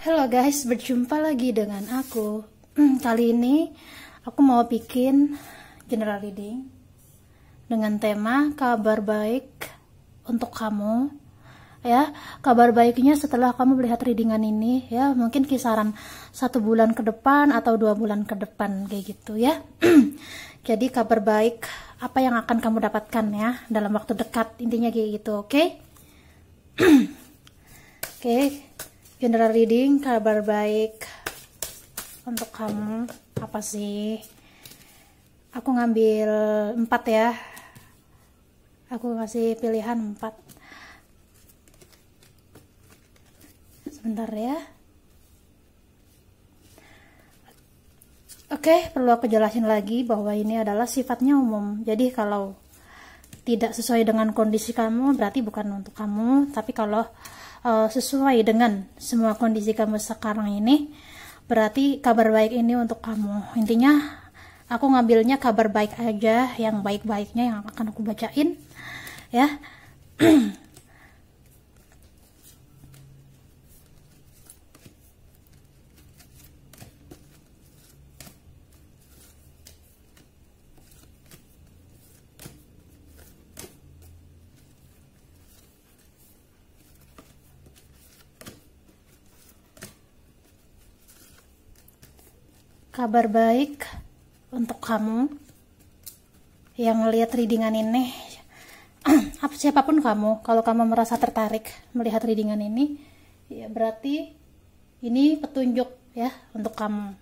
Halo guys, berjumpa lagi dengan aku. Kali ini aku mau bikin general reading dengan tema kabar baik untuk kamu. Ya, kabar baiknya setelah kamu melihat readingan ini, ya mungkin kisaran 1 bulan ke depan atau 2 bulan ke depan kayak gitu ya. Jadi kabar baik apa yang akan kamu dapatkan ya dalam waktu dekat, intinya kayak gitu, oke? Oke. General reading kabar baik untuk kamu apa sih? Aku ngambil 4 ya. Aku kasih pilihan 4. Sebentar ya. Oke, perlu aku jelasin lagi bahwa ini adalah sifatnya umum. Jadi kalau tidak sesuai dengan kondisi kamu berarti bukan untuk kamu, tapi kalau sesuai dengan semua kondisi kamu sekarang ini berarti kabar baik ini untuk kamu. Intinya aku ngambilnya kabar baik aja, yang baik-baiknya yang akan aku bacain ya. Kabar baik untuk kamu yang ngelihat readingan ini. Siapapun kamu, kalau kamu merasa tertarik melihat readingan ini, ya berarti ini petunjuk ya untuk kamu.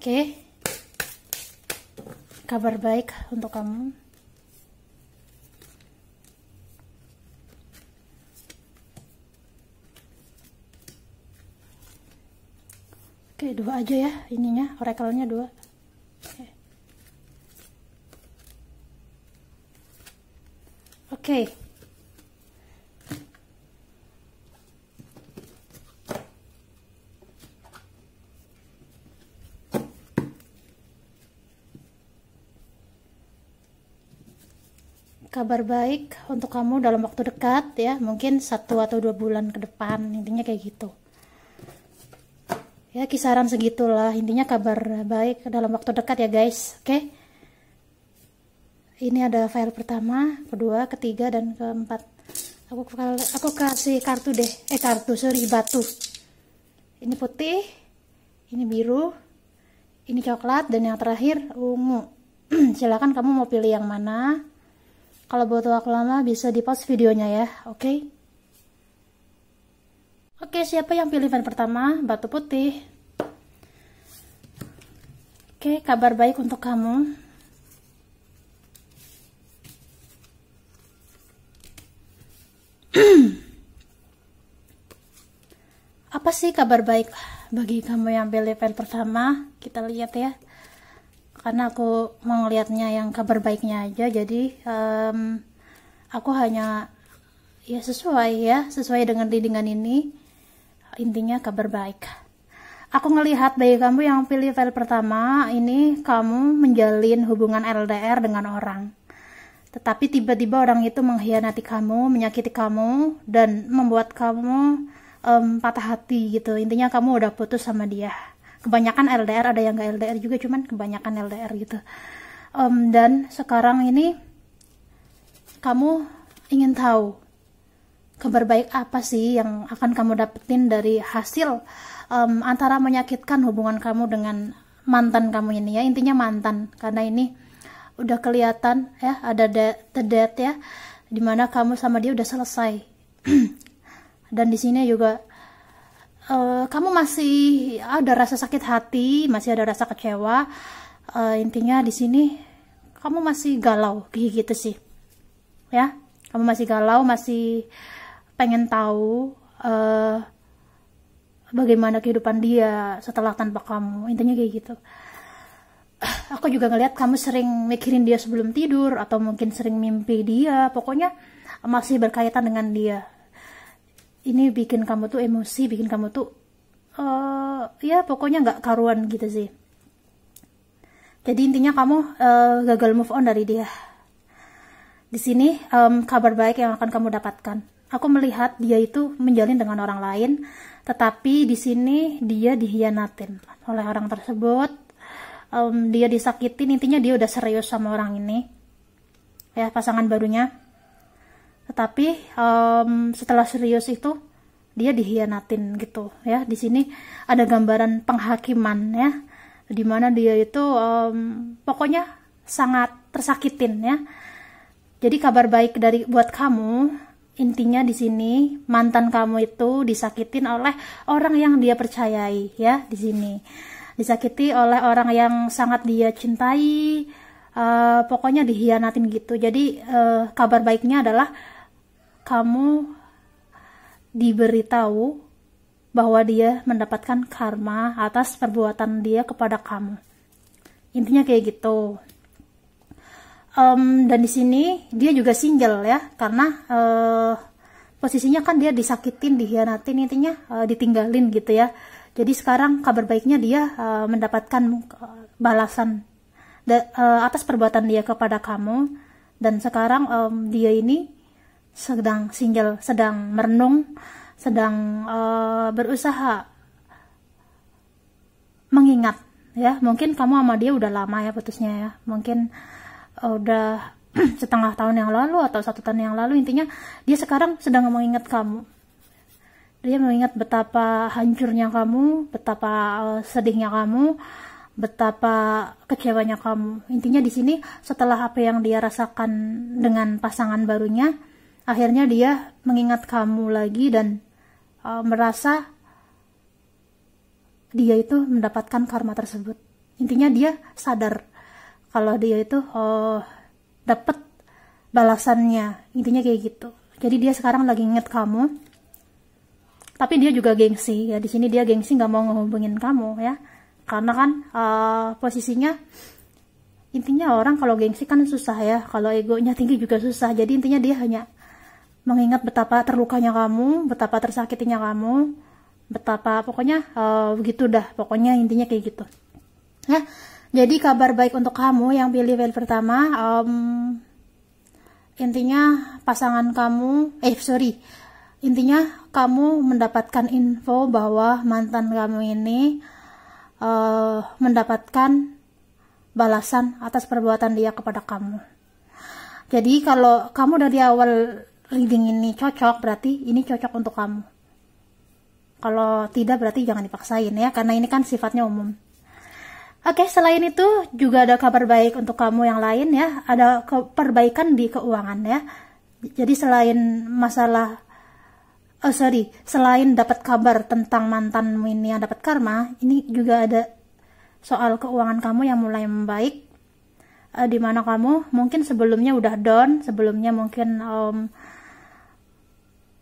Oke. Kabar baik untuk kamu. Oke, 2 aja ya ininya, orakelnya 2. Oke. Kabar baik untuk kamu dalam waktu dekat ya, mungkin 1 atau 2 bulan ke depan, intinya kayak gitu. Ya kisaran segitulah intinya kabar baik dalam waktu dekat ya guys. Oke. Ini ada file pertama, kedua, ketiga, dan keempat. Aku kasih kartu deh. Batu. Ini putih, ini biru, ini coklat, dan yang terakhir ungu. Silakan kamu mau pilih yang mana. Kalau butuh waktu lama bisa di pause videonya ya. Oke. Oke, siapa yang pilih file pertama? Batu putih. Oke, kabar baik untuk kamu. Apa sih kabar baik bagi kamu yang pilih file pertama? Kita lihat ya. Karena aku mau ngelihatnya yang kabar baiknya aja, jadi aku hanya ya sesuai dengan readingan ini. Intinya kabar baik. Aku ngelihat bagi kamu yang pilih file pertama ini, kamu menjalin hubungan LDR dengan orang. Tetapi tiba-tiba orang itu mengkhianati kamu, menyakiti kamu, dan membuat kamu patah hati gitu. Intinya kamu udah putus sama dia. Kebanyakan LDR, ada yang gak LDR juga, cuman kebanyakan LDR gitu. Dan sekarang ini kamu ingin tahu kabar baik apa sih yang akan kamu dapetin dari hasil antara menyakitkan hubungan kamu dengan mantan kamu ini ya. Intinya mantan, karena ini udah kelihatan ya, ada the death ya, dimana kamu sama dia udah selesai. Dan di sini juga kamu masih ada rasa sakit hati, masih ada rasa kecewa. Intinya di sini kamu masih galau kayak gitu sih ya. Kamu masih galau, masih pengen tahu bagaimana kehidupan dia setelah tanpa kamu. Intinya kayak gitu. Aku juga ngeliat kamu sering mikirin dia sebelum tidur, atau mungkin sering mimpi dia. Pokoknya masih berkaitan dengan dia. Ini bikin kamu tuh emosi, bikin kamu tuh ya pokoknya nggak karuan gitu sih. Jadi intinya kamu gagal move on dari dia. Di sini kabar baik yang akan kamu dapatkan. Aku melihat dia itu menjalin dengan orang lain, tetapi di sini dia dihianatin oleh orang tersebut. Dia disakitin, intinya dia udah serius sama orang ini, ya, pasangan barunya. Tetapi setelah serius itu dia dihianatin gitu, ya. Di sini ada gambaran penghakiman, ya, dimana dia itu pokoknya sangat tersakitin, ya. Jadi kabar baik buat kamu, intinya di sini mantan kamu itu disakitin oleh orang yang dia percayai, ya. Di sini disakiti oleh orang yang sangat dia cintai, pokoknya dihianatin gitu. Jadi kabar baiknya adalah kamu diberitahu bahwa dia mendapatkan karma atas perbuatan dia kepada kamu. Intinya kayak gitu. Dan di sini dia juga single, ya, karena posisinya kan dia disakitin, dihianatin, intinya ditinggalin gitu, ya. Jadi sekarang kabar baiknya dia mendapatkan balasan atas perbuatan dia kepada kamu, dan sekarang dia ini sedang single, sedang merenung, sedang berusaha mengingat, ya. Mungkin kamu sama dia udah lama, ya, putusnya, ya. Mungkin udah setengah tahun yang lalu atau 1 tahun yang lalu. Intinya dia sekarang sedang mengingat kamu. Dia mengingat betapa hancurnya kamu, betapa sedihnya kamu, betapa kecewanya kamu. Intinya di sini setelah apa yang dia rasakan dengan pasangan barunya, akhirnya dia mengingat kamu lagi dan merasa dia itu mendapatkan karma tersebut. Intinya dia sadar kalau dia itu dapat balasannya, intinya kayak gitu. Jadi dia sekarang lagi inget kamu, tapi dia juga gengsi, ya. Di sini dia gengsi, nggak mau ngehubungin kamu, ya, karena kan posisinya, intinya orang kalau gengsi kan susah, ya, kalau egonya tinggi juga susah. Jadi intinya dia hanya mengingat betapa terlukanya kamu, betapa tersakitinya kamu, betapa pokoknya begitu dah, pokoknya intinya kayak gitu, ya. Jadi kabar baik untuk kamu yang pilih file pertama, intinya pasangan kamu, intinya kamu mendapatkan info bahwa mantan kamu ini mendapatkan balasan atas perbuatan dia kepada kamu. Jadi kalau kamu dari awal reading ini cocok, berarti ini cocok untuk kamu. Kalau tidak, berarti jangan dipaksain, ya, karena ini kan sifatnya umum. Oke, selain itu juga ada kabar baik untuk kamu yang lain, ya. Ada perbaikan di keuangan, ya. Jadi selain masalah, selain dapat kabar tentang mantanmu ini yang dapat karma, ini juga ada soal keuangan kamu yang mulai membaik. Dimana kamu mungkin sebelumnya udah down, sebelumnya mungkin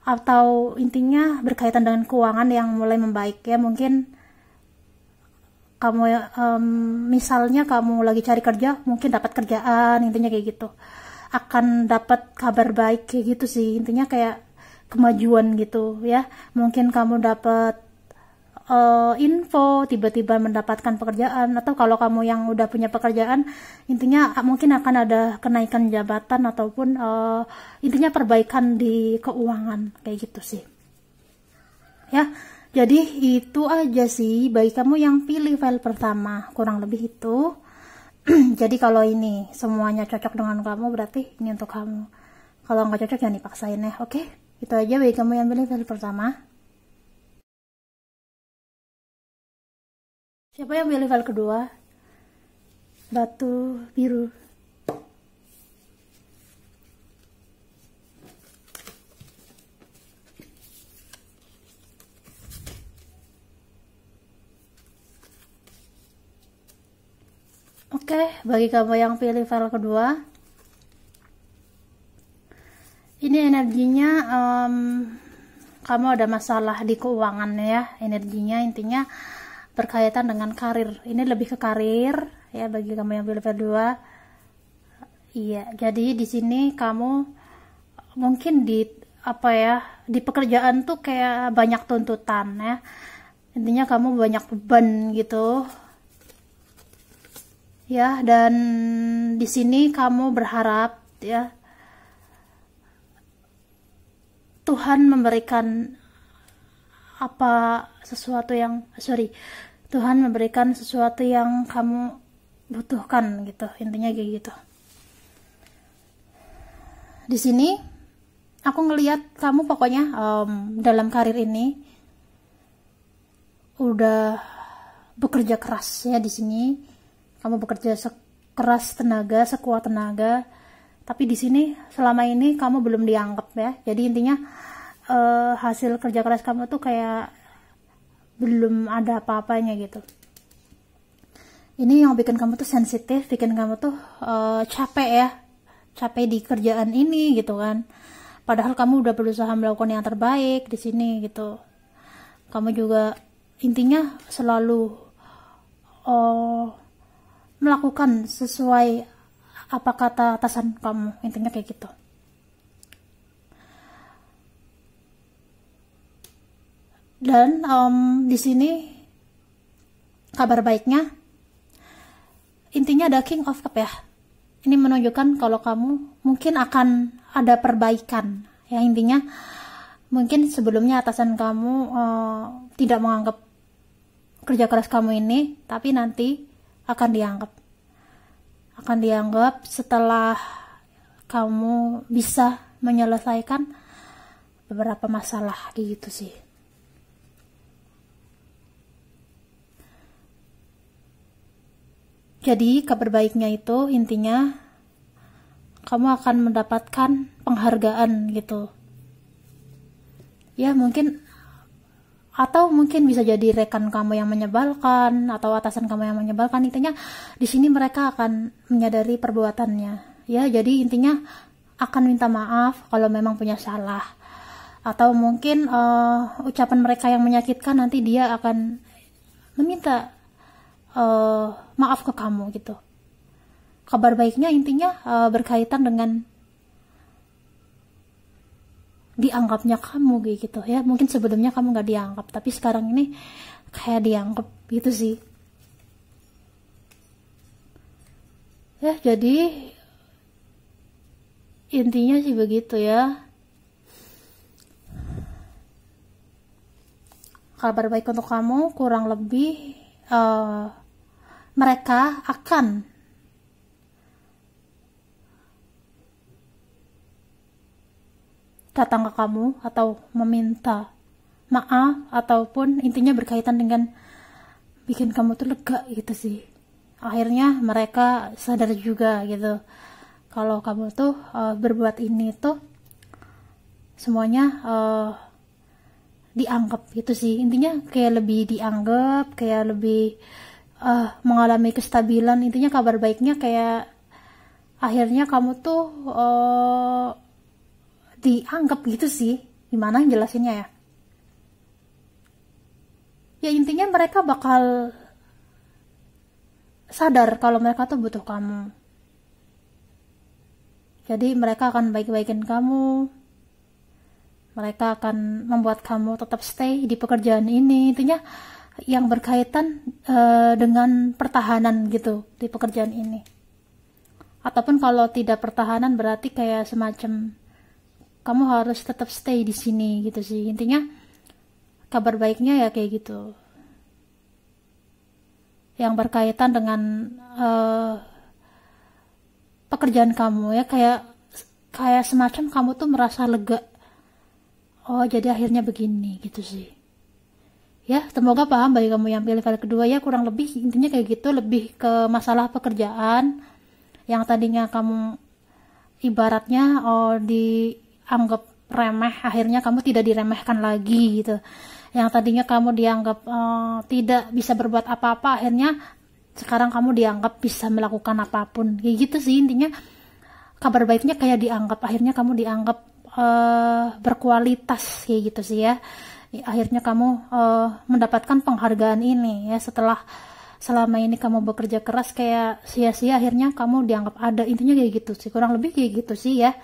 atau intinya berkaitan dengan keuangan yang mulai membaik, ya. Mungkin kamu misalnya kamu lagi cari kerja, mungkin dapat kerjaan, intinya kayak gitu. Akan dapat kabar baik kayak gitu sih, intinya kayak kemajuan gitu, ya. Mungkin kamu dapat info, tiba-tiba mendapatkan pekerjaan, atau kalau kamu yang udah punya pekerjaan, intinya mungkin akan ada kenaikan jabatan ataupun intinya perbaikan di keuangan, kayak gitu sih, ya. Jadi itu aja sih bagi kamu yang pilih file pertama, kurang lebih itu. Jadi kalau ini semuanya cocok dengan kamu, berarti ini untuk kamu. Kalau nggak cocok jangan dipaksain, ya. Oke, itu aja bagi kamu yang pilih file pertama. Siapa yang pilih file kedua? Batu biru. Oke, bagi kamu yang pilih file kedua, ini energinya kamu ada masalah di keuangan, ya. Energinya intinya berkaitan dengan karir. Ini lebih ke karir, ya, bagi kamu yang pilih file 2. Iya, jadi di sini kamu mungkin di di pekerjaan tuh kayak banyak tuntutan, ya. Intinya kamu banyak beban gitu, ya. Dan di sini kamu berharap, ya, Tuhan memberikan Tuhan memberikan sesuatu yang kamu butuhkan gitu, intinya kayak gitu. Di sini aku ngelihat kamu pokoknya dalam karir ini udah bekerja keras ya. Di sini kamu bekerja keras tenaga, sekuat tenaga, tapi di sini selama ini kamu belum dianggap ya. Jadi intinya hasil kerja keras kamu tuh kayak belum ada apa-apanya gitu. Ini yang bikin kamu tuh sensitif, bikin kamu tuh capek ya, capek di kerjaan ini gitu kan. Padahal kamu udah berusaha melakukan yang terbaik di sini gitu. Kamu juga intinya selalu melakukan sesuai apa kata atasan kamu, intinya kayak gitu. Dan di sini kabar baiknya, intinya ada King of Cup ya. Ini menunjukkan kalau kamu mungkin akan ada perbaikan ya. Intinya mungkin sebelumnya atasan kamu tidak menganggap kerja keras kamu ini, tapi nanti akan dianggap setelah kamu bisa menyelesaikan beberapa masalah gitu sih. Jadi kabar baiknya itu intinya kamu akan mendapatkan penghargaan gitu ya. Mungkin bisa jadi rekan kamu yang menyebalkan atau atasan kamu yang menyebalkan. Intinya di sini mereka akan menyadari perbuatannya ya. Jadi intinya akan minta maaf kalau memang punya salah, atau mungkin ucapan mereka yang menyakitkan, nanti dia akan meminta maaf ke kamu gitu. Kabar baiknya intinya berkaitan dengan dianggapnya kamu gitu ya. Mungkin sebelumnya kamu nggak dianggap, tapi sekarang ini kayak dianggap gitu sih ya. Jadi intinya sih begitu ya. Kabar baik untuk kamu kurang lebih mereka akan datang ke kamu atau meminta maaf, ataupun intinya berkaitan dengan bikin kamu tuh lega gitu sih. Akhirnya mereka sadar juga gitu kalau kamu tuh berbuat ini tuh semuanya dianggap gitu sih. Intinya kayak lebih dianggap, kayak lebih mengalami kestabilan. Intinya kabar baiknya kayak akhirnya kamu tuh dianggap gitu sih. Gimana jelasinnya ya? Ya intinya mereka bakal sadar kalau mereka tuh butuh kamu. Jadi mereka akan baik-baikin kamu. Mereka akan membuat kamu tetap stay di pekerjaan ini. Intinya yang berkaitan dengan pertahanan gitu di pekerjaan ini. Ataupun kalau tidak pertahanan berarti kayak semacam kamu harus tetap stay di sini gitu sih. Intinya kabar baiknya ya kayak gitu. Yang berkaitan dengan pekerjaan kamu ya, kayak semacam kamu tuh merasa lega. Oh, jadi akhirnya begini gitu sih. Ya, semoga paham bagi kamu yang pilih file kedua ya. Kurang lebih intinya kayak gitu, lebih ke masalah pekerjaan yang tadinya kamu ibaratnya dianggap remeh, akhirnya kamu tidak diremehkan lagi gitu. Yang tadinya kamu dianggap tidak bisa berbuat apa-apa, akhirnya sekarang kamu dianggap bisa melakukan apapun. Kayak gitu sih intinya. Kabar baiknya kayak dianggap, akhirnya kamu dianggap berkualitas kayak gitu sih ya. Akhirnya kamu mendapatkan penghargaan ini ya, setelah selama ini kamu bekerja keras kayak sia-sia, akhirnya kamu dianggap ada. Intinya kayak gitu sih, kurang lebih kayak gitu sih ya.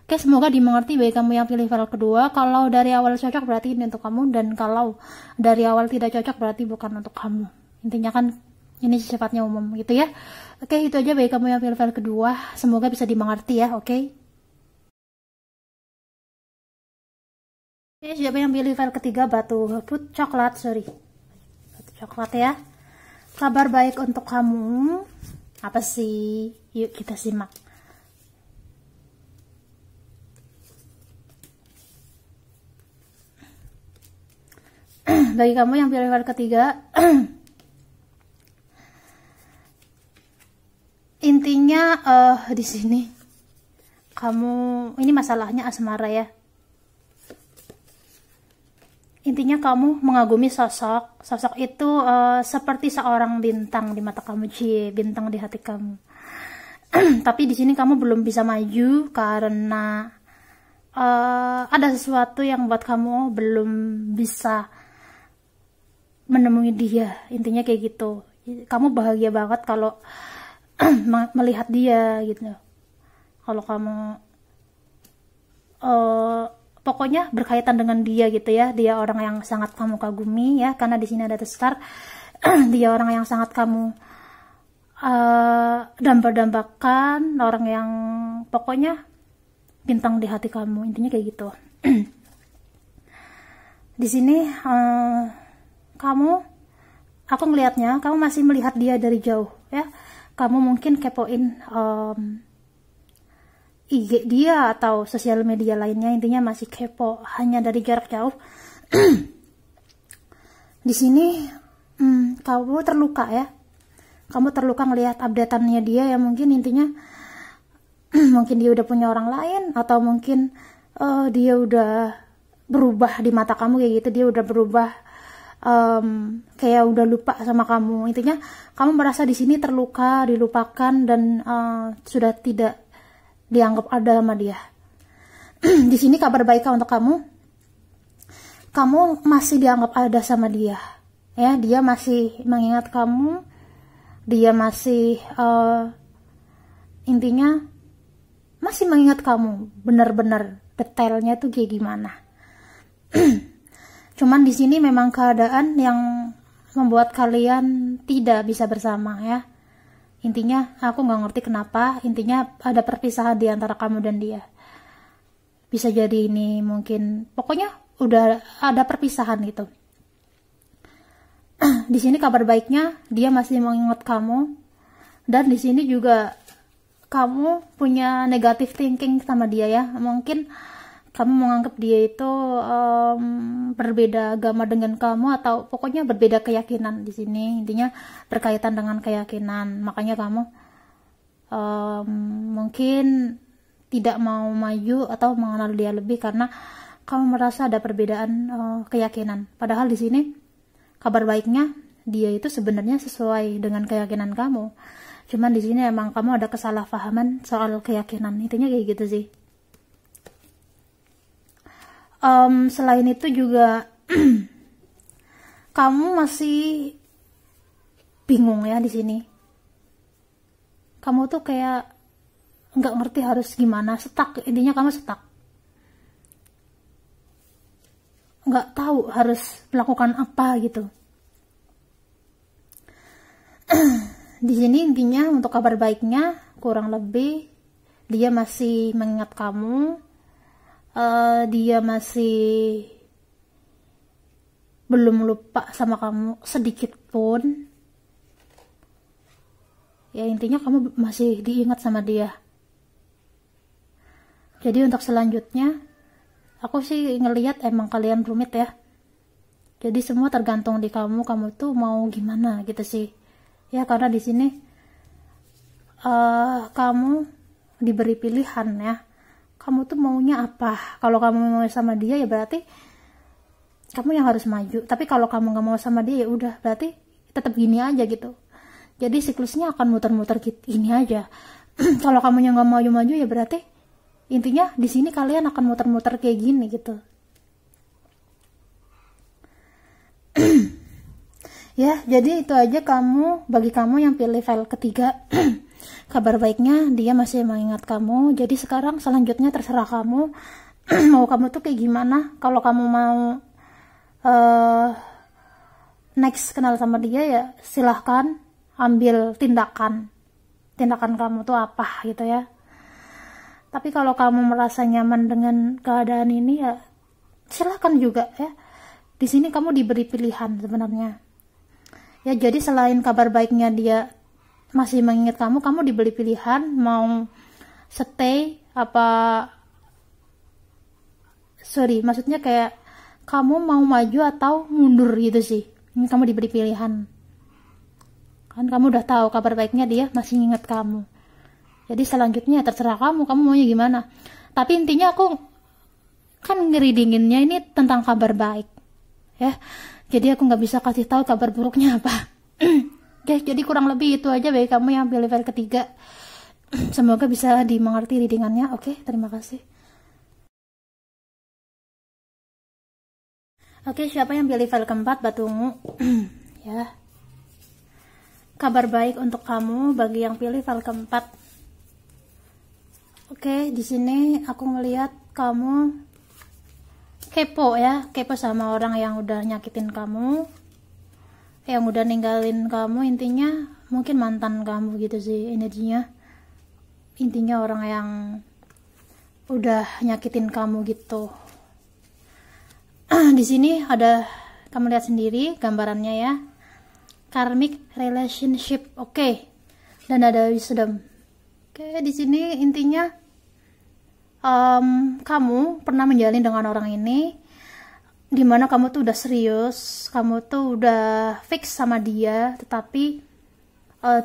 Oke, semoga dimengerti bagi kamu yang pilih file kedua. Kalau dari awal cocok berarti ini untuk kamu, dan kalau dari awal tidak cocok berarti bukan untuk kamu. Intinya kan ini sifatnya umum gitu ya. Oke, itu aja bagi kamu yang pilih file kedua. Semoga bisa dimengerti ya, oke. Siapa yang pilih file ketiga? Batu coklat, sorry, batu coklat ya. Kabar baik untuk kamu apa sih? Yuk kita simak. Bagi kamu yang pilih file ketiga, intinya di sini kamu ini masalahnya asmara ya. Intinya kamu mengagumi sosok itu seperti seorang bintang di mata kamu, bintang di hati kamu. Tapi di sini kamu belum bisa maju karena ada sesuatu yang buat kamu belum bisa menemui dia. Intinya kayak gitu. Kamu bahagia banget kalau melihat dia gitu. Kalau kamu pokoknya berkaitan dengan dia gitu ya. Dia orang yang sangat kamu kagumi ya, karena di sini ada the star. Dia orang yang sangat kamu dambakan, orang yang pokoknya bintang di hati kamu. Intinya kayak gitu. Di sini aku ngelihatnya kamu masih melihat dia dari jauh ya. Kamu mungkin kepoin IG dia atau sosial media lainnya, intinya masih kepo hanya dari jarak jauh. Di sini kamu terluka ya. Kamu terluka ngelihat updateannya dia ya, mungkin intinya mungkin dia udah punya orang lain, atau mungkin dia udah berubah di mata kamu kayak gitu. Dia udah berubah, kayak udah lupa sama kamu. Intinya kamu merasa di sini terluka, dilupakan, dan sudah tidak dianggap ada sama dia. Di sini kabar baik untuk kamu. Kamu masih dianggap ada sama dia. Ya, dia masih mengingat kamu. Dia masih intinya masih mengingat kamu. Benar-benar detailnya tuh kayak gimana. Cuman di sini memang keadaan yang membuat kalian tidak bisa bersama ya. Intinya aku nggak ngerti kenapa, intinya ada perpisahan di antara kamu dan dia. Bisa jadi ini mungkin, pokoknya udah ada perpisahan gitu. Di sini kabar baiknya dia masih mengingat kamu, dan di sini juga kamu punya negative thinking sama dia ya. Mungkin kamu menganggap dia itu berbeda agama dengan kamu, atau pokoknya berbeda keyakinan. Di sini intinya berkaitan dengan keyakinan, makanya kamu mungkin tidak mau maju atau mengenal dia lebih karena kamu merasa ada perbedaan keyakinan. Padahal di sini kabar baiknya dia itu sebenarnya sesuai dengan keyakinan kamu. Cuman di sini emang kamu ada kesalahpahaman soal keyakinan. Intinya kayak gitu sih. Selain itu juga kamu masih bingung ya di sini. Kamu tuh kayak nggak ngerti harus gimana, stuck. Intinya kamu stuck, nggak tahu harus melakukan apa gitu. Di sini intinya untuk kabar baiknya kurang lebih dia masih mengingat kamu. Dia masih belum lupa sama kamu sedikit pun ya. Intinya kamu masih diingat sama dia. Jadi untuk selanjutnya aku sih ngelihat emang kalian rumit ya. Jadi semua tergantung di kamu tuh mau gimana gitu sih ya. Karena di sini kamu diberi pilihan ya. Kamu tuh maunya apa? Kalau kamu mau sama dia ya berarti kamu yang harus maju. Tapi kalau kamu nggak mau sama dia ya udah, berarti tetap gini aja gitu. Jadi siklusnya akan muter-muter gini aja. Kalau kamu yang nggak maju-maju ya berarti intinya di sini kalian akan muter-muter kayak gini gitu. Ya, jadi itu aja bagi kamu yang pilih file ketiga. Kabar baiknya dia masih mengingat kamu. Jadi sekarang selanjutnya terserah kamu. Mau kamu tuh kayak gimana. Kalau kamu mau next kenal sama dia ya silahkan ambil tindakan kamu tuh apa gitu ya. Tapi kalau kamu merasa nyaman dengan keadaan ini ya silakan juga ya. Di sini kamu diberi pilihan sebenarnya. Ya, jadi selain kabar baiknya dia masih mengingat kamu, kamu diberi pilihan mau stay maksudnya kayak kamu mau maju atau mundur gitu sih. Ini kamu diberi pilihan. Kan kamu udah tahu kabar baiknya dia masih ingat kamu. Jadi selanjutnya terserah kamu maunya gimana. Tapi intinya aku kan ngereadinginnya ini tentang kabar baik. Ya. Jadi aku nggak bisa kasih tahu kabar buruknya apa. Oke, jadi kurang lebih itu aja bagi kamu yang pilih file ketiga. Semoga bisa dimengerti readingannya. Oke, terima kasih. Oke, siapa yang pilih file keempat, batu ungu? Ya. Kabar baik untuk kamu bagi yang pilih file keempat. Oke, di sini aku ngelihat kamu kepo ya, kepo sama orang yang udah nyakitin kamu, yang udah ninggalin kamu. Intinya mungkin mantan kamu gitu sih energinya. Intinya orang yang udah nyakitin kamu gitu. Di sini ada, kamu lihat sendiri gambarannya ya, karmic relationship. Oke. Dan ada wisdom. Oke, di sini intinya kamu pernah menjalin dengan orang ini, dimana kamu tuh udah serius, kamu tuh udah fix sama dia, tetapi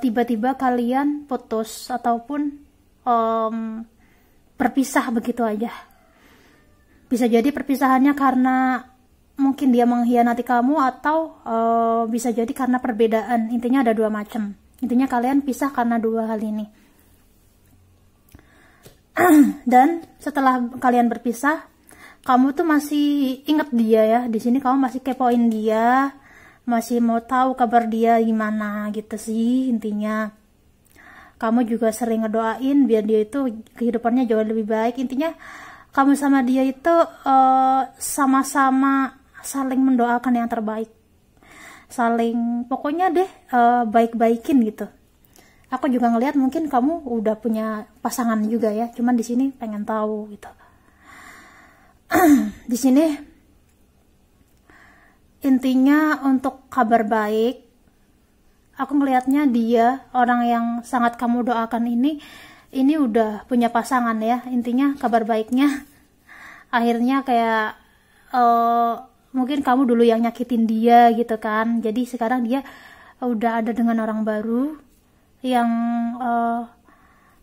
tiba-tiba kalian putus ataupun berpisah begitu aja. Bisa jadi perpisahannya karena mungkin dia mengkhianati kamu, atau bisa jadi karena perbedaan. Intinya ada dua macam. Intinya kalian pisah karena dua hal ini. Dan setelah kalian berpisah, kamu tuh masih inget dia ya. Di sini kamu masih kepoin dia, masih mau tahu kabar dia gimana gitu sih intinya. Kamu juga sering ngedoain biar dia itu kehidupannya jauh lebih baik. Intinya kamu sama dia itu sama-sama saling mendoakan yang terbaik, saling pokoknya deh baik-baikin gitu. Aku juga ngelihat mungkin kamu udah punya pasangan juga ya, cuman di sini pengen tahu gitu. Di sini intinya untuk kabar baik, aku ngelihatnya dia orang yang sangat kamu doakan ini udah punya pasangan ya. Intinya kabar baiknya akhirnya kayak mungkin kamu dulu yang nyakitin dia gitu kan, jadi sekarang dia udah ada dengan orang baru yang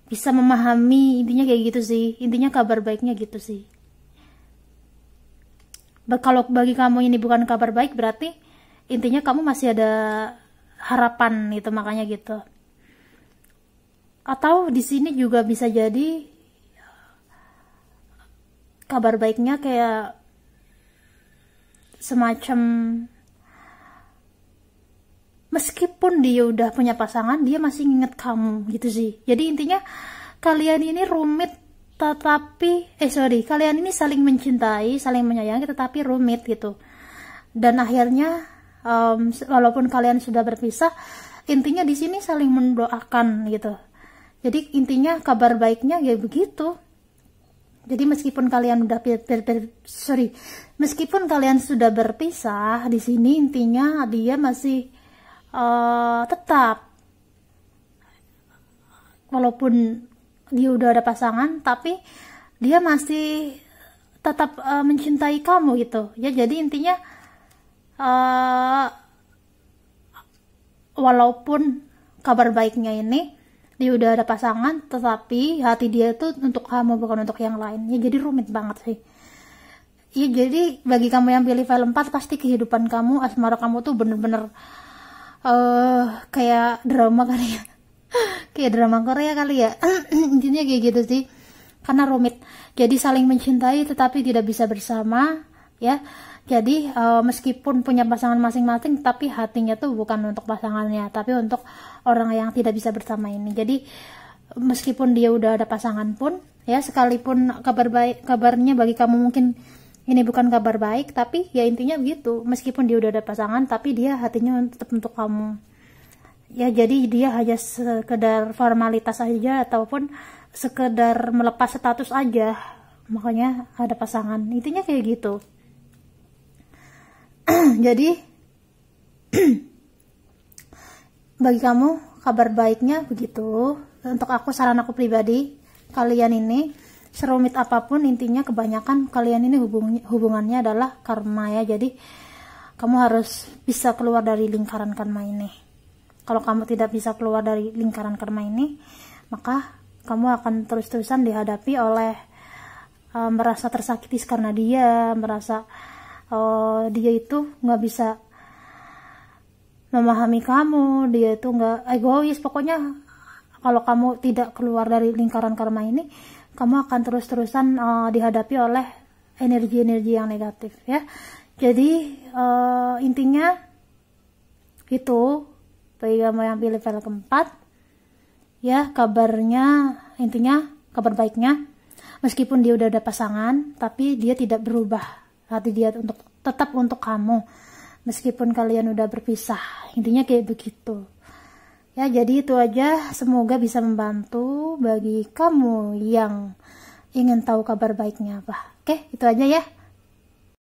bisa memahami. Intinya kayak gitu sih, intinya kabar baiknya gitu sih. Kalau bagi kamu ini bukan kabar baik, berarti intinya kamu masih ada harapan gitu, makanya gitu. Atau di sini juga bisa jadi kabar baiknya kayak semacam meskipun dia udah punya pasangan, dia masih inget kamu gitu sih. Jadi intinya kalian ini rumit, tetapi kalian ini saling mencintai, saling menyayangi, tetapi rumit gitu. Dan akhirnya walaupun kalian sudah berpisah, intinya di sini saling mendoakan gitu. Jadi intinya kabar baiknya ya begitu. Jadi meskipun kalian udah meskipun kalian sudah berpisah, di sini intinya dia masih tetap, walaupun dia udah ada pasangan, tapi dia masih tetap mencintai kamu gitu ya. Jadi intinya walaupun kabar baiknya ini dia udah ada pasangan, tetapi hati dia tuh untuk kamu, bukan untuk yang lain ya. Jadi rumit banget sih ya. Jadi bagi kamu yang pilih file 4, pasti kehidupan kamu, asmara kamu tuh bener-bener kayak drama kali ya. Kayak drama Korea kali ya. Intinya kayak gitu sih, karena rumit. Jadi saling mencintai tetapi tidak bisa bersama ya. Jadi meskipun punya pasangan masing-masing, tapi hatinya tuh bukan untuk pasangannya, tapi untuk orang yang tidak bisa bersama ini. Jadi meskipun dia udah ada pasangan pun ya, sekalipun kabarnya bagi kamu mungkin ini bukan kabar baik, tapi ya intinya begitu. Meskipun dia udah ada pasangan, tapi dia hatinya tetap untuk kamu ya. Jadi dia hanya sekedar formalitas aja, ataupun sekedar melepas status aja, makanya ada pasangan. Intinya kayak gitu. Jadi bagi kamu kabar baiknya begitu. Untuk aku, saran aku pribadi, kalian ini serumit apapun, intinya kebanyakan kalian ini hubungannya adalah karma ya. Jadi kamu harus bisa keluar dari lingkaran karma ini. Kalau kamu tidak bisa keluar dari lingkaran karma ini, maka kamu akan terus-terusan dihadapi oleh merasa tersakiti karena dia, merasa dia itu nggak bisa memahami kamu, dia itu nggak egois. Pokoknya kalau kamu tidak keluar dari lingkaran karma ini, kamu akan terus-terusan dihadapi oleh energi-energi yang negatif ya. Jadi intinya itu, bagi kamu yang pilih file keempat ya, kabarnya, intinya kabar baiknya, meskipun dia udah ada pasangan, tapi dia tidak berubah hati dia untuk tetap untuk kamu meskipun kalian udah berpisah. Intinya kayak begitu ya. Jadi itu aja, semoga bisa membantu bagi kamu yang ingin tahu kabar baiknya apa. Oke, itu aja ya.